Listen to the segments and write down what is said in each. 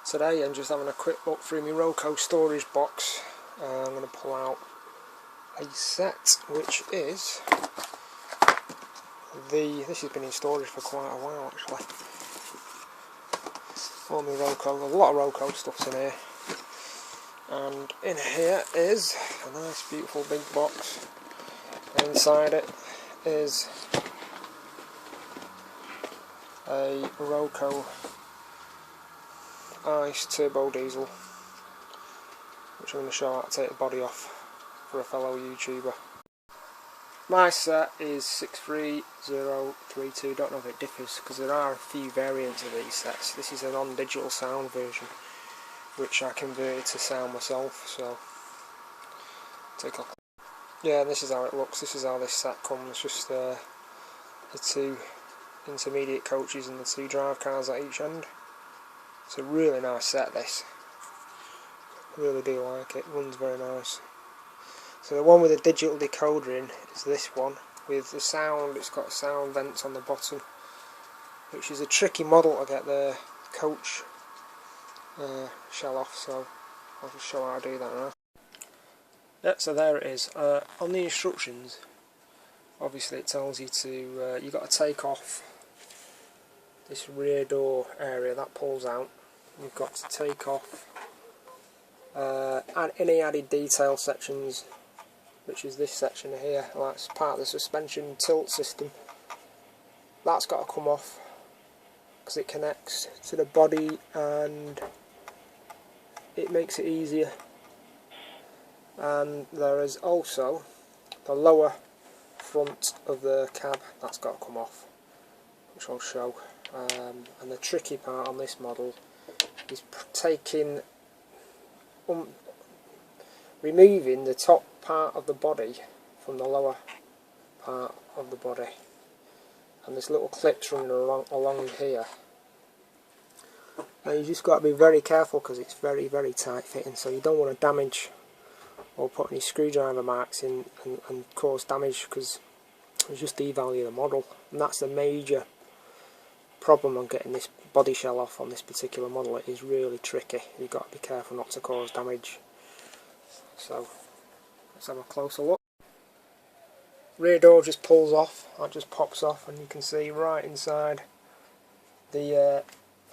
Today I'm just having a quick look through my roco storage box. I'm going to pull out a set which is this has been in storage for quite a while actually. All my roco, there's a lot of roco stuff's in here, and in here is a nice beautiful big box. Inside it is a roco ice turbo diesel, which I'm going to show how to take the body off for a fellow YouTuber. My set is 63032, don't know if it differs because there are a few variants of these sets. This is a non-digital sound version which I converted to sound myself, so take a look. Yeah, this is how it looks. This is how this set comes, just the two intermediate coaches and the two drive cars at each end. It's a really nice set, this. I really do like it, runs very nice. So the one with the digital decoder in is this one, with the sound. It's got sound vents on the bottom, which is a tricky model to get the coach shell off, so I'll just show how to do that now. Yeah, so there it is. On the instructions, obviously it tells you to, you've got to take off this rear door area, that pulls out. You've got to take off any added detail sections, which is this section here. That's part of the suspension tilt system. That's got to come off because it connects to the body and it makes it easier. And there is also the lower front of the cab, that's got to come off, which I'll show. And the tricky part on this model is removing the top part of the body from the lower part of the body, and there's little clips running along here. Now you just got to be very careful because it's very tight fitting, so you don't want to damage or put any screwdriver marks in and cause damage, because it's just devalue the model. And that's the major problem on getting this body shell off on this particular model. It is really tricky. You've got to be careful not to cause damage. So let's have a closer look. Rear door just pulls off, that just pops off, and you can see right inside the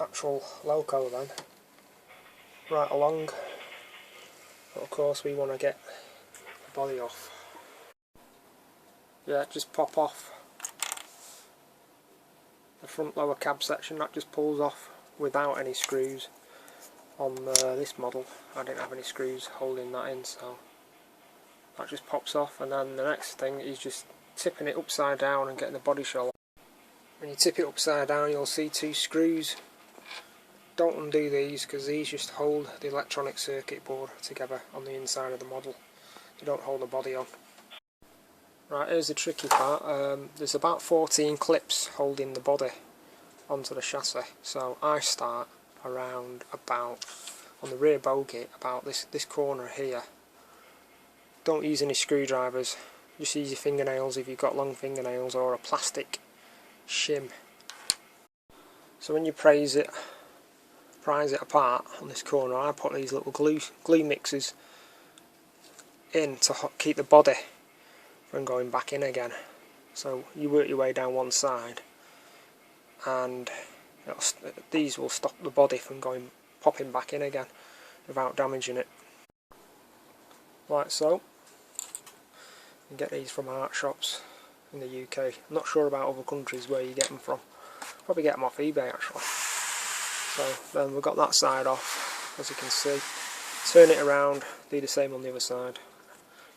actual loco then, right along. But of course we want to get the body off. Yeah, just pop off the front lower cab section, that just pulls off without any screws. On this model I didn't have any screws holding that in, so that just pops off. And then the next thing is just tipping it upside down and getting the body shell off. When you tip it upside down you'll see two screws. Don't undo these because these just hold the electronic circuit board together on the inside of the model. They don't hold the body on. Right, here's the tricky part. There's about 14 clips holding the body onto the chassis, so I start around about, on the rear bogie, about this corner here. Don't use any screwdrivers, just use your fingernails if you've got long fingernails, or a plastic shim. So when you prise it apart on this corner, I put these little glue mixers in to keep the body from going back in again. So you work your way down one side and these will stop the body from popping back in again without damaging it. Like so. You can get these from art shops in the UK. I'm not sure about other countries where you get them from. Probably get them off eBay actually. So then we've got that side off, as you can see. Turn it around, do the same on the other side,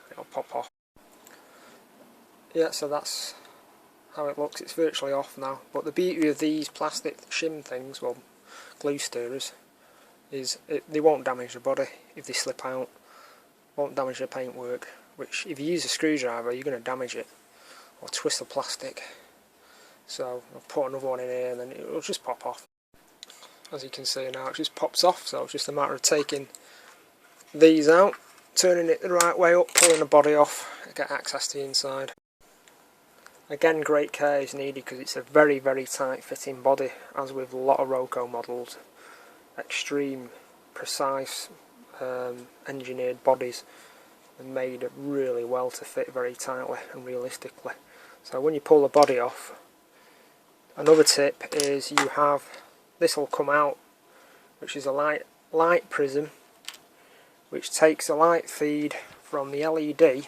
and it'll pop off. Yeah, so that's how it looks. It's virtually off now. But the beauty of these plastic shim things, well, glue stirrers, is they won't damage the body if they slip out. Won't damage the paintwork, which if you use a screwdriver you're going to damage it or twist the plastic. So I'll put another one in here and then it'll just pop off. As you can see now, it just pops off, so it's just a matter of taking these out, turning it the right way up, pulling the body off, and get access to the inside. Again, great care is needed because it's a very tight fitting body, as with a lot of roco models. extreme precise engineered bodies and made really well to fit very tightly and realistically. So when you pull the body off, another tip is you have, this will come out, which is a light prism which takes a light feed from the LED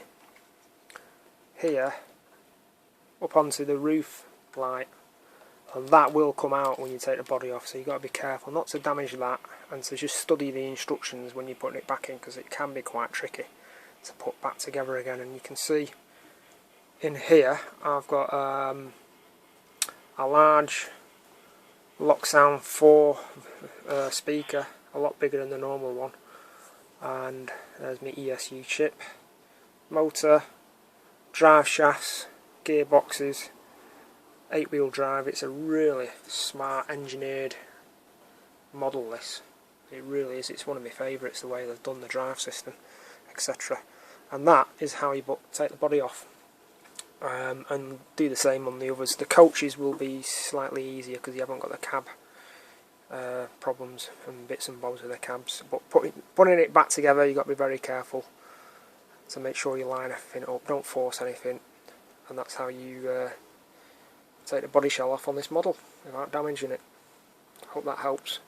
here up onto the roof light, and that will come out when you take the body off, so you've got to be careful not to damage that and to just study the instructions when you're putting it back in, because it can be quite tricky to put back together again. And you can see in here I've got a large Locksound 4 speaker, a lot bigger than the normal one, and there's my ESU chip, motor, drive shafts, gearboxes, 8-wheel drive. It's a really smart engineered model, this. It really is. It's one of my favourites, the way they've done the drive system, etc. And that is how you take the body off. And do the same on the others. The coaches will be slightly easier because you haven't got the cab problems and bits and bobs with the cabs. But putting it back together, you've got to be very careful to make sure you line everything up. Don't force anything, and that's how you take the body shell off on this model without damaging it. Hope that helps.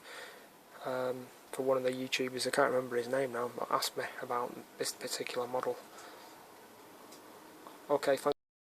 For one of the YouTubers, I can't remember his name now, but asked me about this particular model. Okay, thanks.